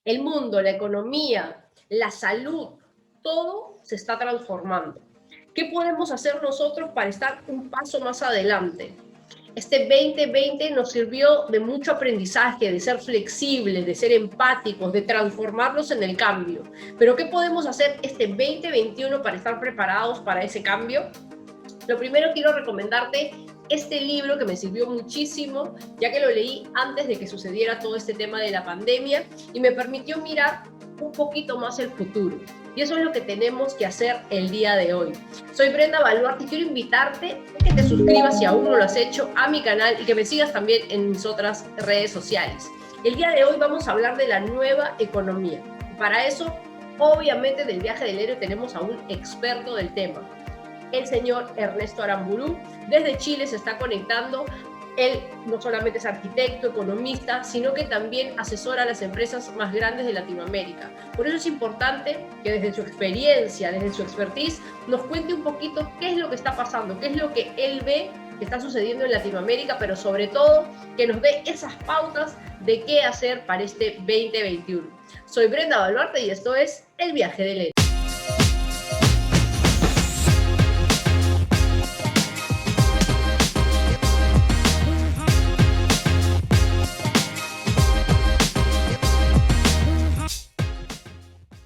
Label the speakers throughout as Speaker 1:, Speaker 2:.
Speaker 1: El mundo, la economía, la salud, todo se está transformando. ¿Qué podemos hacer nosotros para estar un paso más adelante? Este 2020 nos sirvió de mucho aprendizaje, de ser flexibles, de ser empáticos, de transformarnos en el cambio. Pero ¿qué podemos hacer este 2021 para estar preparados para ese cambio? Lo primero, quiero recomendarte este libro que me sirvió muchísimo, ya que lo leí antes de que sucediera todo este tema de la pandemia y me permitió mirar un poquito más el futuro. Y eso es lo que tenemos que hacer el día de hoy. Soy Brenda Baluarte y quiero invitarte a que te suscribas, si aún no lo has hecho, a mi canal y que me sigas también en mis otras redes sociales. El día de hoy vamos a hablar de la nueva economía. Y para eso, obviamente, del viaje del héroe tenemos a un experto del tema, el señor Ernesto Aramburu. Desde Chile se está conectando. Él no solamente es arquitecto, economista, sino que también asesora a las empresas más grandes de Latinoamérica. Por eso es importante que desde su experiencia, desde su expertise, nos cuente un poquito qué es lo que está pasando, qué es lo que él ve que está sucediendo en Latinoamérica, pero sobre todo que nos dé esas pautas de qué hacer para este 2021. Soy Brenda Baluarte y esto es El Viaje del Héroe.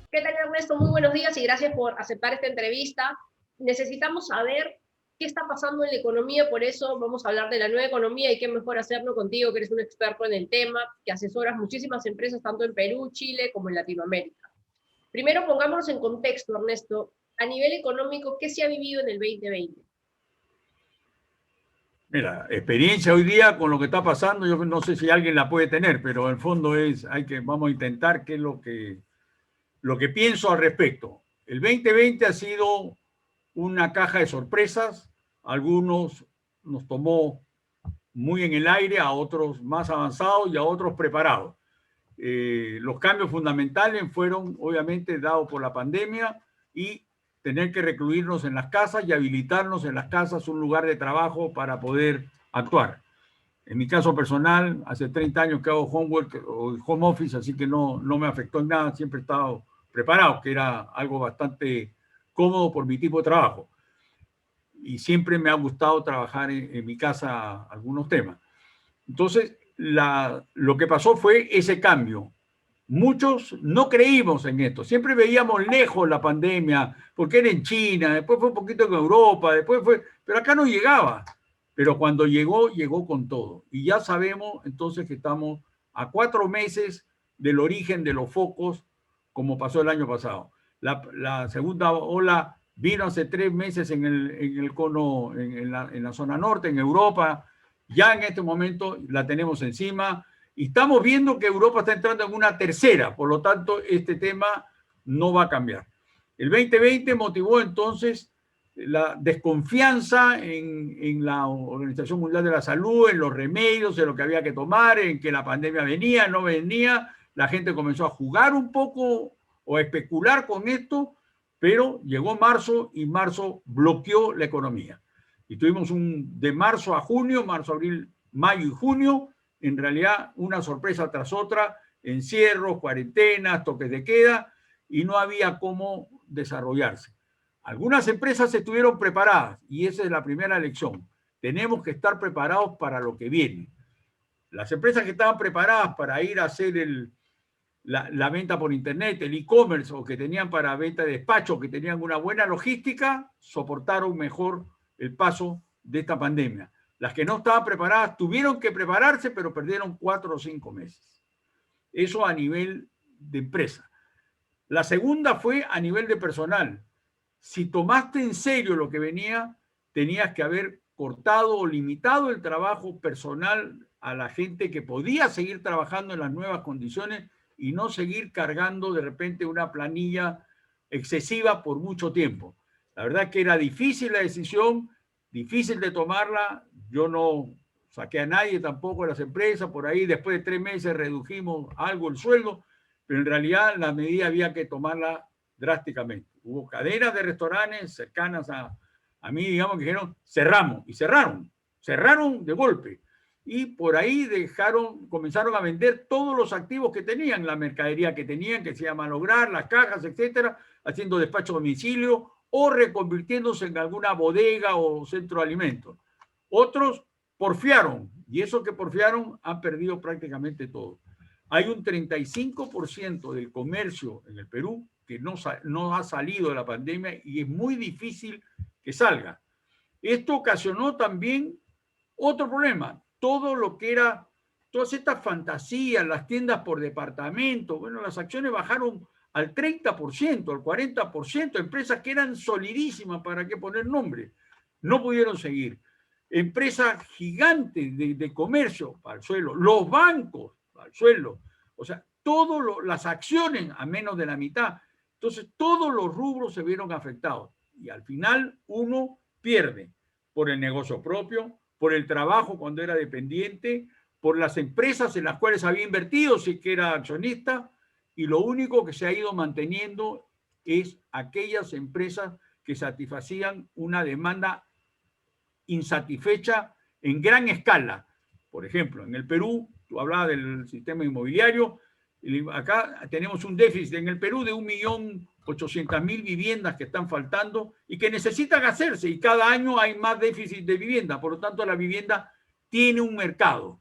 Speaker 1: ¿Qué tal, Ernesto? Muy buenos días y gracias por aceptar esta entrevista. Necesitamos saber qué está pasando en la economía, por eso vamos a hablar de la nueva economía y qué mejor hacerlo contigo, que eres un experto en el tema, que asesoras muchísimas empresas tanto en Perú, Chile como en Latinoamérica. Primero pongámonos en contexto, Ernesto. A nivel económico, ¿qué se ha vivido en el 2020?
Speaker 2: Mira, experiencia hoy día con lo que está pasando, yo no sé si alguien la puede tener, pero en el fondo vamos a intentar qué es lo que pienso al respecto. El 2020 ha sido una caja de sorpresas, algunos nos tomó muy en el aire, a otros más avanzados y a otros preparados. Los cambios fundamentales fueron obviamente dados por la pandemia y tener que recluirnos en las casas y habilitarnos en las casas un lugar de trabajo para poder actuar. En mi caso personal, hace 30 años que hago homework o home office, así que no me afectó en nada, siempre he estado preparado, que era algo bastante cómodo por mi tipo de trabajo. Y siempre me ha gustado trabajar en mi casa algunos temas. Entonces, lo que pasó fue ese cambio. Muchos no creímos en esto, siempre veíamos lejos la pandemia, porque era en China, después fue un poquito en Europa, pero acá no llegaba. Pero cuando llegó, llegó con todo. Y ya sabemos entonces que estamos a 4 meses del origen de los focos, como pasó el año pasado. La segunda ola vino hace 3 meses en el cono, en la zona norte, en Europa. Ya en este momento la tenemos encima. Y estamos viendo que Europa está entrando en una tercera, por lo tanto, este tema no va a cambiar. El 2020 motivó entonces la desconfianza en la Organización Mundial de la Salud, en los remedios, en lo que había que tomar, en que la pandemia venía, no venía. La gente comenzó a jugar un poco o a especular con esto, pero llegó marzo y marzo bloqueó la economía. Y tuvimos de marzo a junio, marzo, abril, mayo y junio, en realidad una sorpresa tras otra, encierros, cuarentenas, toques de queda, y no había cómo desarrollarse. Algunas empresas estuvieron preparadas y esa es la primera lección. Tenemos que estar preparados para lo que viene. Las empresas que estaban preparadas para ir a hacer la venta por internet, el e-commerce, o que tenían para venta de despacho, que tenían una buena logística, soportaron mejor el paso de esta pandemia. Las que no estaban preparadas tuvieron que prepararse, pero perdieron 4 o 5 meses. Eso a nivel de empresa. La segunda fue a nivel de personal. Si tomaste en serio lo que venía, tenías que haber cortado o limitado el trabajo personal a la gente que podía seguir trabajando en las nuevas condiciones y no seguir cargando de repente una planilla excesiva por mucho tiempo. La verdad es que era difícil la decisión, difícil de tomarla. Yo no saqué a nadie tampoco de las empresas. Por ahí después de 3 meses redujimos algo el sueldo, pero en realidad la medida había que tomarla drásticamente. Hubo cadenas de restaurantes cercanas a mí, digamos, que dijeron cerramos, y cerraron de golpe. y por ahí comenzaron a vender todos los activos que tenían, la mercadería que tenían, que se iba a malograr, las cajas, etcétera, haciendo despacho a domicilio o reconvirtiéndose en alguna bodega o centro de alimentos. Otros porfiaron, y esos que porfiaron han perdido prácticamente todo. Hay un 35% del comercio en el Perú que no ha salido de la pandemia y es muy difícil que salga. Esto ocasionó también otro problema. Todo lo que era, todas estas fantasías, las tiendas por departamento, bueno, las acciones bajaron al 30%, al 40%, empresas que eran solidísimas, ¿para qué poner nombre? No pudieron seguir. Empresas gigantes de comercio al suelo, los bancos al suelo, o sea, todas las acciones a menos de la mitad. Entonces, todos los rubros se vieron afectados y al final uno pierde por el negocio propio, por el trabajo cuando era dependiente, por las empresas en las cuales había invertido si que era accionista, y lo único que se ha ido manteniendo es aquellas empresas que satisfacían una demanda insatisfecha en gran escala. Por ejemplo, en el Perú, tú hablabas del sistema inmobiliario, acá tenemos un déficit en el Perú de 1.800.000 viviendas que están faltando y que necesitan hacerse, y cada año hay más déficit de vivienda. Por lo tanto, la vivienda tiene un mercado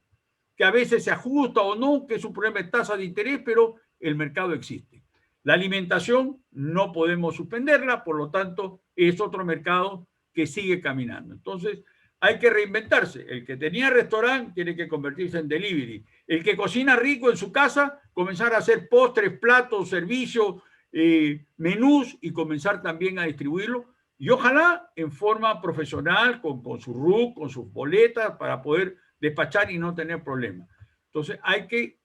Speaker 2: que a veces se ajusta o no, que es un problema de tasa de interés, pero el mercado existe. La alimentación no podemos suspenderla, por lo tanto, es otro mercado que sigue caminando. Entonces, hay que reinventarse. El que tenía restaurante tiene que convertirse en delivery. El que cocina rico en su casa, comenzar a hacer postres, platos, servicios, menús, y comenzar también a distribuirlo. Y ojalá en forma profesional, con su RUC, con sus boletas, para poder despachar y no tener problemas. Entonces, hay que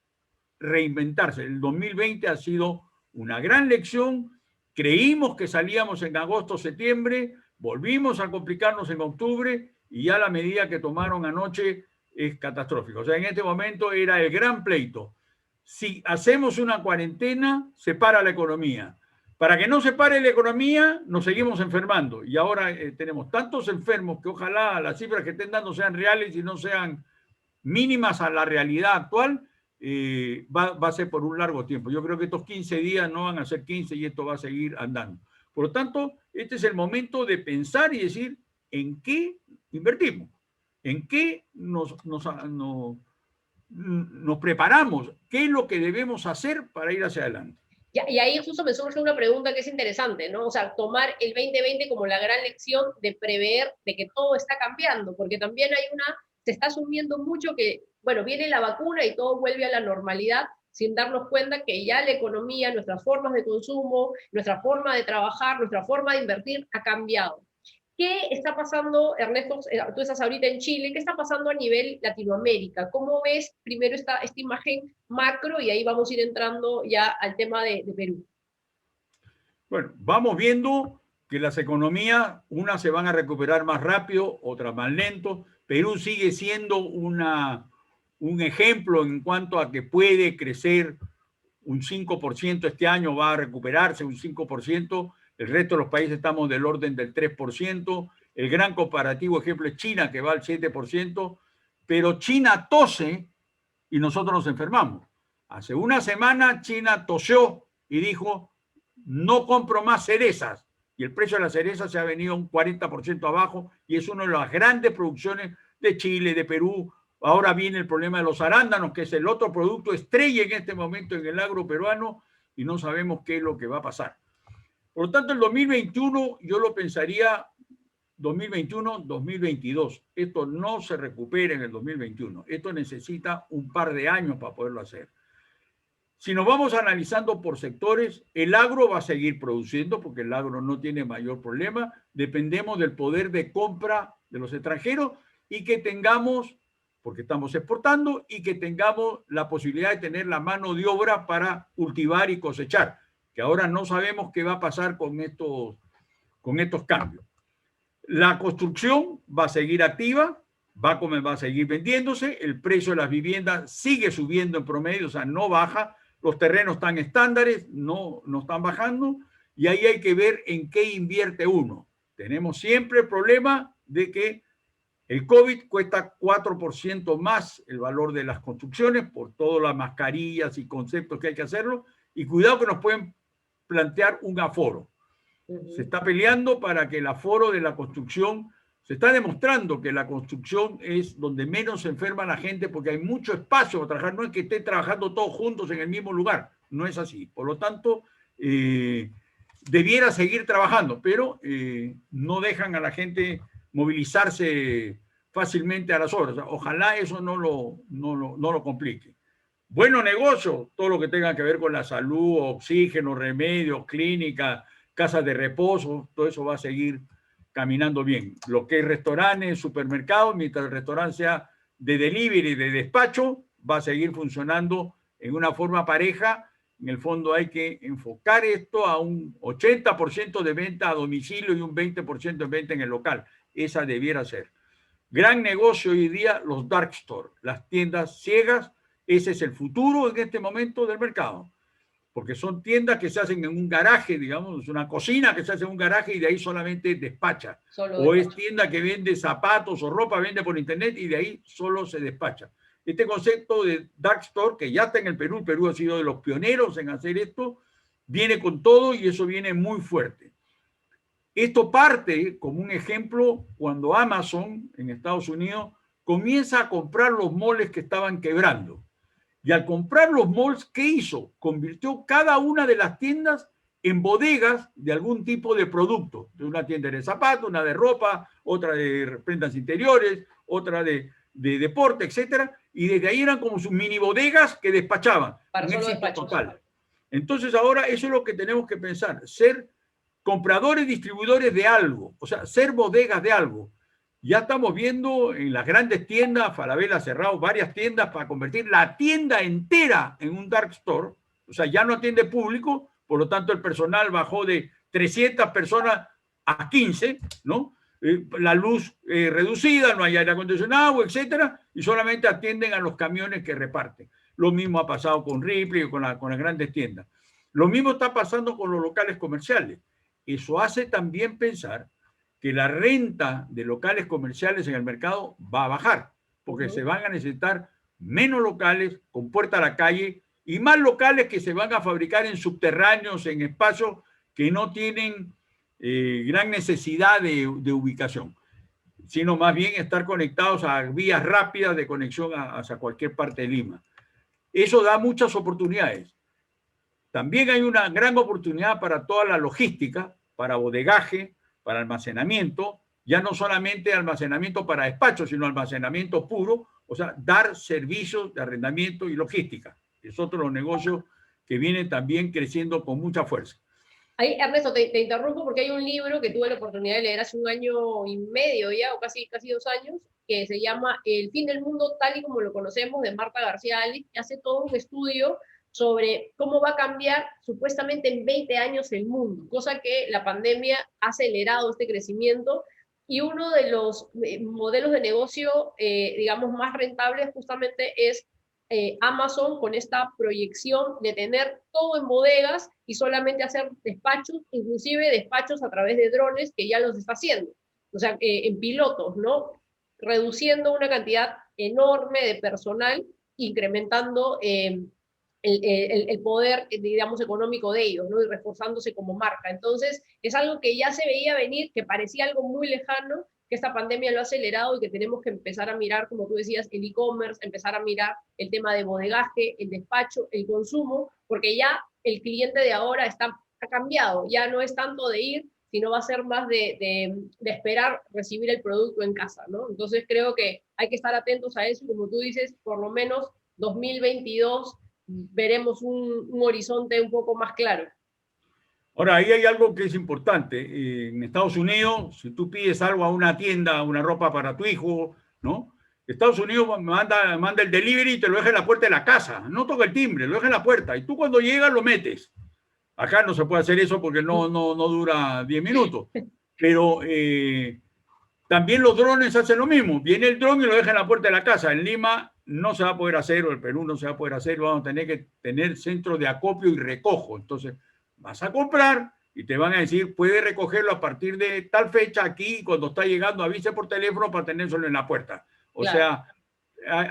Speaker 2: reinventarse. El 2020 ha sido una gran lección. Creímos que salíamos en agosto, septiembre, volvimos a complicarnos en octubre, y ya la medida que tomaron anoche es catastrófica. O sea, en este momento era el gran pleito. Si hacemos una cuarentena, se para la economía. Para que no se pare la economía, nos seguimos enfermando. Y ahora tenemos tantos enfermos que ojalá las cifras que estén dando sean reales y no sean mínimas a la realidad actual. Va a ser por un largo tiempo. Yo creo que estos 15 días no van a ser 15 y esto va a seguir andando. Por lo tanto, este es el momento de pensar y decir en qué invertimos, en qué nos preparamos, qué es lo que debemos hacer para ir hacia adelante.
Speaker 1: Y ahí justo me surge una pregunta que es interesante, ¿no? O sea, tomar el 2020 como la gran lección de prever de que todo está cambiando, porque también se está asumiendo mucho que, bueno, viene la vacuna y todo vuelve a la normalidad, sin darnos cuenta que ya la economía, nuestras formas de consumo, nuestra forma de trabajar, nuestra forma de invertir ha cambiado. ¿Qué está pasando, Ernesto? Tú estás ahorita en Chile. ¿Qué está pasando a nivel Latinoamérica? ¿Cómo ves primero esta imagen macro y ahí vamos a ir entrando ya al tema de Perú?
Speaker 2: Bueno, vamos viendo que las economías, unas se van a recuperar más rápido, otras más lento. Perú sigue siendo un ejemplo en cuanto a que puede crecer un 5% este año, va a recuperarse un 5%. El resto de los países estamos del orden del 3%. El gran comparativo ejemplo es China, que va al 7%, pero China tose y nosotros nos enfermamos. Hace una semana China tosió y dijo, no compro más cerezas. Y el precio de las cerezas se ha venido un 40% abajo y es una de las grandes producciones de Chile, de Perú. Ahora viene el problema de los arándanos, que es el otro producto estrella en este momento en el agro peruano, y no sabemos qué es lo que va a pasar. Por lo tanto, el 2021 yo lo pensaría 2021-2022. Esto no se recupera en el 2021. Esto necesita un par de años para poderlo hacer. Si nos vamos analizando por sectores, el agro va a seguir produciendo porque el agro no tiene mayor problema. Dependemos del poder de compra de los extranjeros y que tengamos, porque estamos exportando, y que tengamos la posibilidad de tener la mano de obra para cultivar y cosechar, que ahora no sabemos qué va a pasar con estos cambios. La construcción va a seguir activa, va a seguir vendiéndose, el precio de las viviendas sigue subiendo en promedio, o sea, no baja, los terrenos están estándares, no están bajando, y ahí hay que ver en qué invierte uno. Tenemos siempre el problema de que El COVID cuesta 4% más el valor de las construcciones por todas las mascarillas y conceptos que hay que hacerlo. Y cuidado que nos pueden plantear un aforo. Se está peleando para que el aforo de la construcción, se está demostrando que la construcción es donde menos se enferma la gente porque hay mucho espacio para trabajar. No es que estén trabajando todos juntos en el mismo lugar. No es así. Por lo tanto, debiera seguir trabajando, pero no dejan a la gente movilizarse fácilmente a las horas. Ojalá eso no lo complique. Bueno negocio, todo lo que tenga que ver con la salud, oxígeno, remedios, clínicas, casas de reposo, todo eso va a seguir caminando bien. Lo que es restaurantes, supermercados, mientras el restaurante sea de delivery, de despacho, va a seguir funcionando en una forma pareja. En el fondo hay que enfocar esto a un 80% de venta a domicilio y un 20% de venta en el local. Esa debiera ser. Gran negocio hoy día, los dark stores, las tiendas ciegas. Ese es el futuro en este momento del mercado. Porque son tiendas que se hacen en un garaje, digamos, una cocina que se hace en un garaje y de ahí solamente despacha. O es tienda que vende zapatos o ropa, vende por internet y de ahí solo se despacha. Este concepto de dark store, que ya está en el Perú ha sido de los pioneros en hacer esto, viene con todo y eso viene muy fuerte. Esto parte como un ejemplo cuando Amazon en Estados Unidos comienza a comprar los moles que estaban quebrando. Y al comprar los malls, ¿qué hizo? Convirtió cada una de las tiendas en bodegas de algún tipo de producto. De una tienda de zapatos, una de ropa, otra de prendas interiores, otra de deporte, etcétera. Y desde ahí eran como sus mini bodegas que despachaban.
Speaker 1: Para
Speaker 2: un
Speaker 1: solo
Speaker 2: éxito
Speaker 1: despachos.
Speaker 2: total. Entonces ahora eso es lo que tenemos que pensar. Ser compradores, distribuidores de algo. O sea, ser bodegas de algo. Ya estamos viendo en las grandes tiendas, Falabella ha cerrado varias tiendas para convertir la tienda entera en un dark store. O sea, ya no atiende público, por lo tanto el personal bajó de 300 personas a 15, ¿no? La luz reducida, no hay aire acondicionado, etcétera, y solamente atienden a los camiones que reparten. Lo mismo ha pasado con Ripley, con las grandes tiendas. Lo mismo está pasando con los locales comerciales. Eso hace también pensar que la renta de locales comerciales en el mercado va a bajar, porque se van a necesitar menos locales con puerta a la calle y más locales que se van a fabricar en subterráneos, en espacios que no tienen gran necesidad de ubicación, sino más bien estar conectados a vías rápidas de conexión hacia cualquier parte de Lima. Eso da muchas oportunidades. También hay una gran oportunidad para toda la logística, para bodegaje, para almacenamiento, ya no solamente almacenamiento para despacho, sino almacenamiento puro, o sea, dar servicios de arrendamiento y logística. Es otro de los negocios que vienen también creciendo con mucha fuerza.
Speaker 1: Ahí, Ernesto, te interrumpo porque hay un libro que tuve la oportunidad de leer hace 1 año y medio ya, o casi 2 años, que se llama El fin del mundo tal y como lo conocemos, de Marta García Alix, que hace todo un estudio sobre cómo va a cambiar supuestamente en 20 años el mundo, cosa que la pandemia ha acelerado este crecimiento, y uno de los modelos de negocio, digamos, más rentables justamente es Amazon, con esta proyección de tener todo en bodegas y solamente hacer despachos, inclusive despachos a través de drones, que ya los está haciendo, o sea, en pilotos, ¿no? Reduciendo una cantidad enorme de personal, incrementando el poder, digamos, económico de ellos, ¿no? Y reforzándose como marca. Entonces, es algo que ya se veía venir, que parecía algo muy lejano, que esta pandemia lo ha acelerado y que tenemos que empezar a mirar, como tú decías, el e-commerce, empezar a mirar el tema de bodegaje, el despacho, el consumo, porque ya el cliente de ahora ha cambiado, ya no es tanto de ir, sino va a ser más de esperar recibir el producto en casa, ¿no? Entonces creo que hay que estar atentos a eso, como tú dices, por lo menos 2022 veremos un horizonte un poco más claro.
Speaker 2: Ahora, ahí hay algo que es importante. En Estados Unidos, si tú pides algo a una tienda, una ropa para tu hijo, ¿no? Estados Unidos manda el delivery y te lo deja en la puerta de la casa. No toca el timbre, lo deja en la puerta. Y tú cuando llegas lo metes. Acá no se puede hacer eso porque no dura 10 minutos. Pero también los drones hacen lo mismo. Viene el dron y lo deja en la puerta de la casa. En Lima no se va a poder hacer, o en Perú no se va a poder hacer. Vamos a tener que tener centros de acopio y recojo. Entonces, vas a comprar, y te van a decir, puede recogerlo a partir de tal fecha aquí, cuando está llegando, avise por teléfono para tenérselo en la puerta. O
Speaker 1: Claro.
Speaker 2: sea,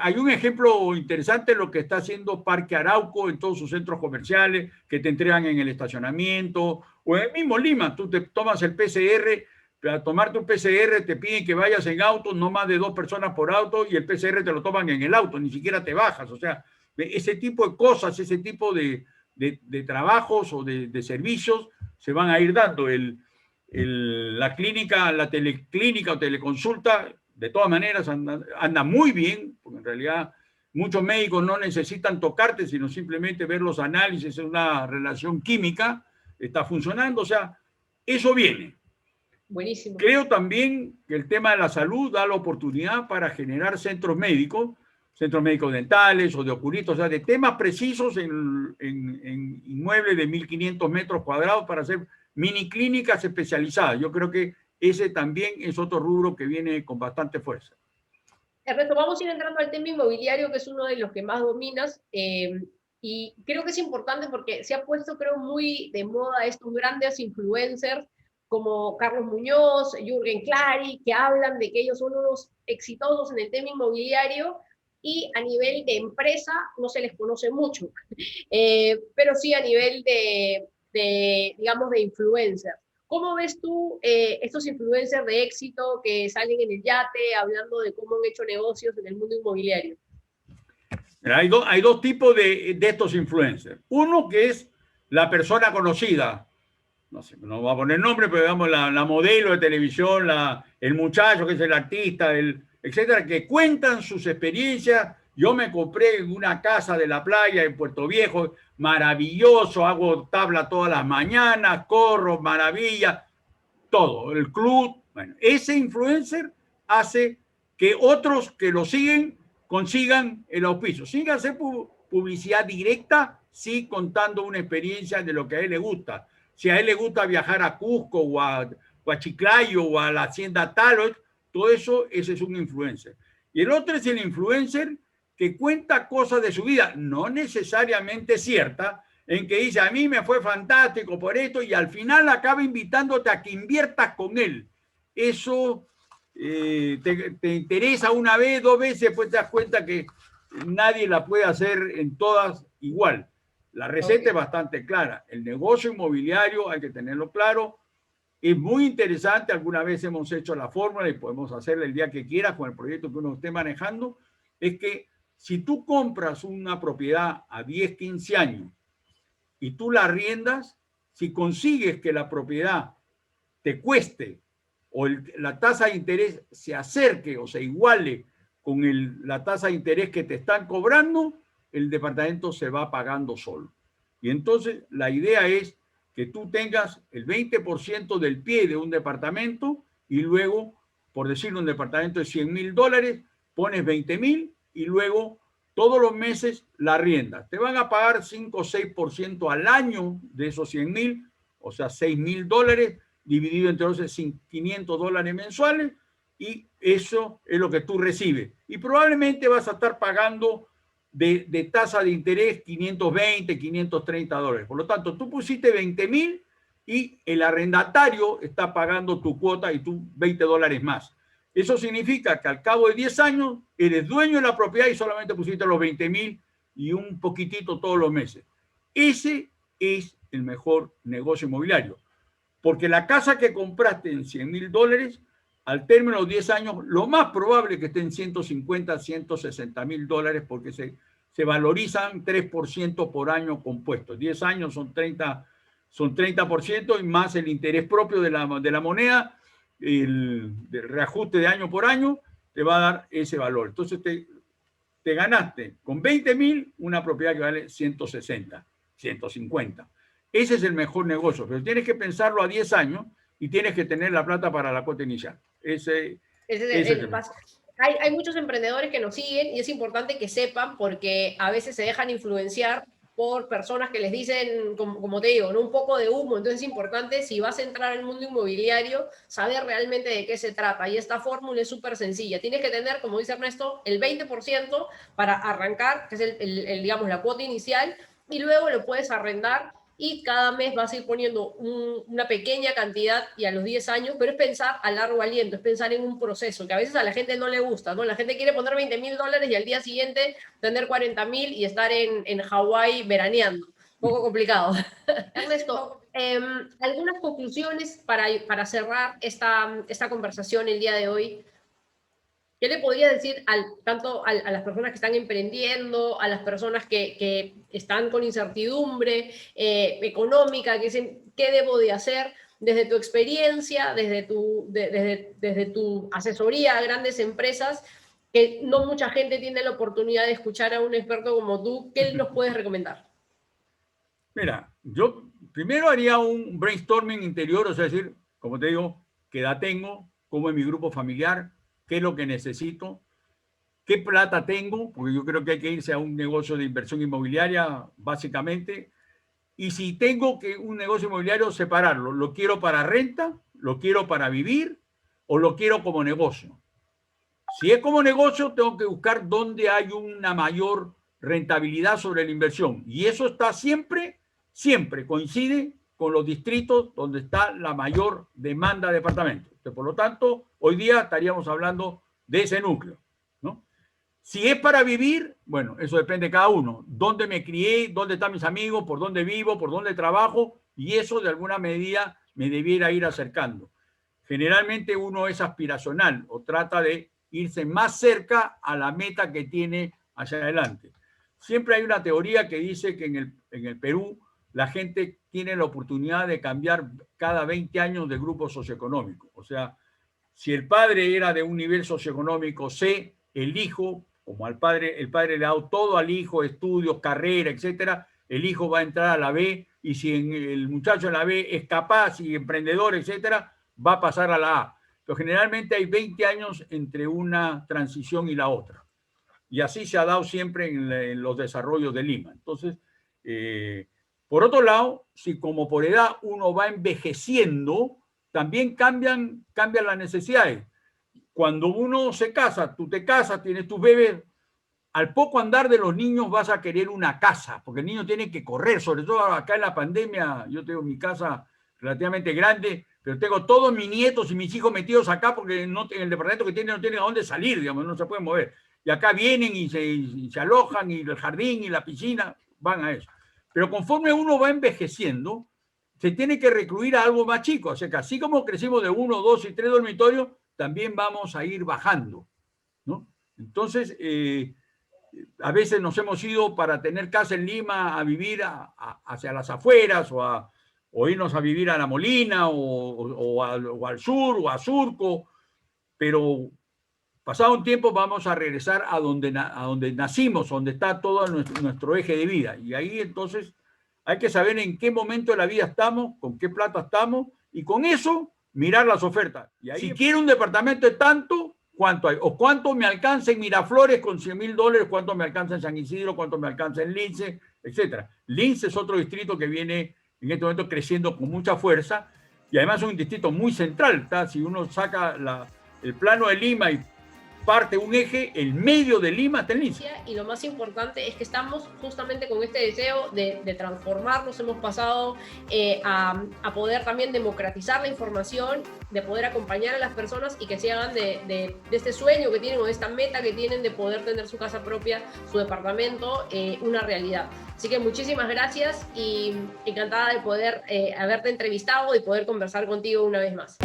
Speaker 2: hay un ejemplo interesante en lo que está haciendo Parque Arauco en todos sus centros comerciales, que te entregan en el estacionamiento, o en el mismo Lima, tú te tomas el PCR, para tomarte un PCR te piden que vayas en auto, no más de 2 personas por auto, y el PCR te lo toman en el auto, ni siquiera te bajas. O sea, ese tipo de cosas, ese tipo de trabajos o de servicios se van a ir dando. La clínica, la teleclínica o teleconsulta, de todas maneras, anda muy bien, porque en realidad muchos médicos no necesitan tocarte, sino simplemente ver los análisis en una relación química, está funcionando. O sea, eso viene.
Speaker 1: Buenísimo.
Speaker 2: Creo también que el tema de la salud da la oportunidad para generar centros médicos dentales o de oculistas, o sea, de temas precisos en inmuebles de 1.500 metros cuadrados para hacer mini clínicas especializadas. Yo creo que ese también es otro rubro que viene con bastante fuerza.
Speaker 1: Ernesto, vamos a ir entrando al tema inmobiliario, que es uno de los que más dominas, y creo que es importante porque se ha puesto, creo, muy de moda estos grandes influencers como Carlos Muñoz, Jürgen Clary, que hablan de que ellos son unos exitosos en el tema inmobiliario y a nivel de empresa no se les conoce mucho, pero sí a nivel digamos, de influencers. ¿Cómo ves tú estos influencers de éxito que salen en el yate hablando de cómo han hecho negocios en el mundo inmobiliario?
Speaker 2: Hay dos tipos de estos influencers. Uno que es la persona conocida, no sé, no voy a poner nombre, pero digamos la modelo de televisión, el muchacho que es el artista, etcétera, que cuentan sus experiencias. Yo me compré una casa de la playa en Puerto Viejo, maravilloso, hago tabla todas las mañanas, corro, maravilla, todo, el club. Bueno, ese influencer hace que otros que lo siguen consigan el auspicio, sin hacer publicidad directa, sí contando una experiencia de lo que a él le gusta. Si a él le gusta viajar a Cusco o a Chiclayo o a la hacienda tal, todo eso, ese es un influencer. Y el otro es el influencer que cuenta cosas de su vida, no necesariamente cierta, en que dice, a mí me fue fantástico por esto, y al final acaba invitándote a que inviertas con él. Eso te interesa una vez, 2 veces, después te das cuenta que nadie la puede hacer en todas igual. La receta es bastante clara. El negocio inmobiliario hay que tenerlo claro. Es muy interesante. Alguna vez hemos hecho la fórmula y podemos hacerla el día que quieras con el proyecto que uno esté manejando. Es que si tú compras una propiedad a 10, 15 años y tú la arriendas, si consigues que la propiedad te cueste o la tasa de interés se acerque o se iguale con la tasa de interés que te están cobrando, el departamento se va pagando solo. Y entonces la idea es que tú tengas el 20% del pie de un departamento y luego, por decir un departamento de $100,000, pones 20,000 y luego todos los meses la arriendas. Te van a pagar 5 o 6% al año de esos 100,000, o sea, $6,000 dividido entre $500 mensuales, y eso es lo que tú recibes. Y probablemente vas a estar pagando de tasa de interés $520, $530. Por lo tanto, tú pusiste 20,000 y el arrendatario está pagando tu cuota y tú $20 más. Eso significa que al cabo de 10 años eres dueño de la propiedad y solamente pusiste los 20,000 y un poquitito todos los meses. Ese es el mejor negocio inmobiliario. Porque la casa que compraste en $100,000, al término de los 10 años, lo más probable es que esté en $150,000, $160,000, porque se valorizan 3% por año compuesto. 10 años son 30% y más el interés propio de la moneda, el reajuste de año por año, te va a dar ese valor. Entonces te ganaste con 20,000 una propiedad que vale 160, 150. Ese es el mejor negocio, pero tienes que pensarlo a 10 años y tienes que tener la plata para la cuota inicial. Ese es el
Speaker 1: paso. Hay muchos emprendedores que nos siguen y es importante que sepan, porque a veces se dejan influenciar por personas que les dicen, como te digo, ¿no? Un poco de humo. Entonces es importante, si vas a entrar al mundo inmobiliario, saber realmente de qué se trata. Y esta fórmula es súper sencilla. Tienes que tener, como dice Ernesto, el 20% para arrancar, que es digamos, la cuota inicial, y luego lo puedes arrendar y cada mes vas a ir poniendo una pequeña cantidad y a los 10 años, pero es pensar a largo aliento, es pensar en un proceso que a veces a la gente no le gusta, ¿no? La gente quiere poner $20.000 y al día siguiente tener 40.000 y estar en Hawái veraneando. Un poco complicado. Ernesto, algunas conclusiones para cerrar esta conversación el día de hoy. ¿Qué le podría decir tanto a las personas que están emprendiendo, a las personas que están con incertidumbre económica, que dicen, ¿qué debo de hacer? Desde tu experiencia, desde tu asesoría a grandes empresas, que no mucha gente tiene la oportunidad de escuchar a un experto como tú, ¿qué nos puedes recomendar?
Speaker 2: Mira, yo primero haría un brainstorming interior, o sea, decir, como te digo, qué edad tengo, cómo es mi grupo familiar, qué es lo que necesito, qué plata tengo, porque yo creo que hay que irse a un negocio de inversión inmobiliaria, básicamente, y si tengo que un negocio inmobiliario, separarlo. ¿Lo quiero para renta? ¿Lo quiero para vivir? ¿O lo quiero como negocio? Si es como negocio, tengo que buscar dónde hay una mayor rentabilidad sobre la inversión. Y eso está siempre coincide con los distritos donde está la mayor demanda de departamentos. Por lo tanto, hoy día estaríamos hablando de ese núcleo, ¿no? Si es para vivir, bueno, eso depende de cada uno. ¿Dónde me crié? ¿Dónde están mis amigos? ¿Por dónde vivo? ¿Por dónde trabajo? Y eso de alguna medida me debiera ir acercando. Generalmente uno es aspiracional o trata de irse más cerca a la meta que tiene hacia adelante. Siempre hay una teoría que dice que en el Perú la gente tiene la oportunidad de cambiar cada 20 años de grupo socioeconómico. O sea, si el padre era de un nivel socioeconómico C, el hijo, como el padre le ha dado todo al hijo, estudios, carrera, etcétera, el hijo va a entrar a la B, y si el muchacho en la B es capaz y emprendedor, etcétera, va a pasar a la A. Pero generalmente hay 20 años entre una transición y la otra. Y así se ha dado siempre en los desarrollos de Lima. Entonces, por otro lado, si como por edad uno va envejeciendo, también cambian las necesidades. Cuando uno se casa, tú te casas, tienes tus bebés, al poco andar de los niños vas a querer una casa, porque el niño tiene que correr, sobre todo acá en la pandemia. Yo tengo mi casa relativamente grande, pero tengo todos mis nietos y mis hijos metidos acá porque en el departamento que tienen no tienen a dónde salir, digamos, no se pueden mover. Y acá vienen y se alojan, y el jardín y la piscina van a eso. Pero conforme uno va envejeciendo, se tiene que recluir a algo más chico. O sea que así como crecimos de 1, 2 y 3 dormitorios, también vamos a ir bajando, ¿no? Entonces, a veces nos hemos ido para tener casa en Lima a vivir hacia las afueras o irnos a vivir a La Molina o al sur o a Surco, pero pasado un tiempo vamos a regresar a donde nacimos, donde está todo nuestro eje de vida. Y ahí entonces hay que saber en qué momento de la vida estamos, con qué plata estamos, y con eso mirar las ofertas. Y ahí, si quiero un departamento de tanto, ¿cuánto hay? O cuánto me alcanza en Miraflores con $100.000, cuánto me alcanza en San Isidro, cuánto me alcanza en Lince, etcétera. Lince es otro distrito que viene en este momento creciendo con mucha fuerza, y además es un distrito muy central, ¿tá? Si uno saca el plano de Lima y parte un eje, el medio de Lima está en Lince.
Speaker 1: Y lo más importante es que estamos justamente con este deseo de transformarnos. Hemos pasado a poder también democratizar la información, de poder acompañar a las personas y que se hagan de este sueño que tienen o de esta meta que tienen de poder tener su casa propia, su departamento, una realidad. Así que muchísimas gracias y encantada de poder haberte entrevistado y poder conversar contigo una vez más.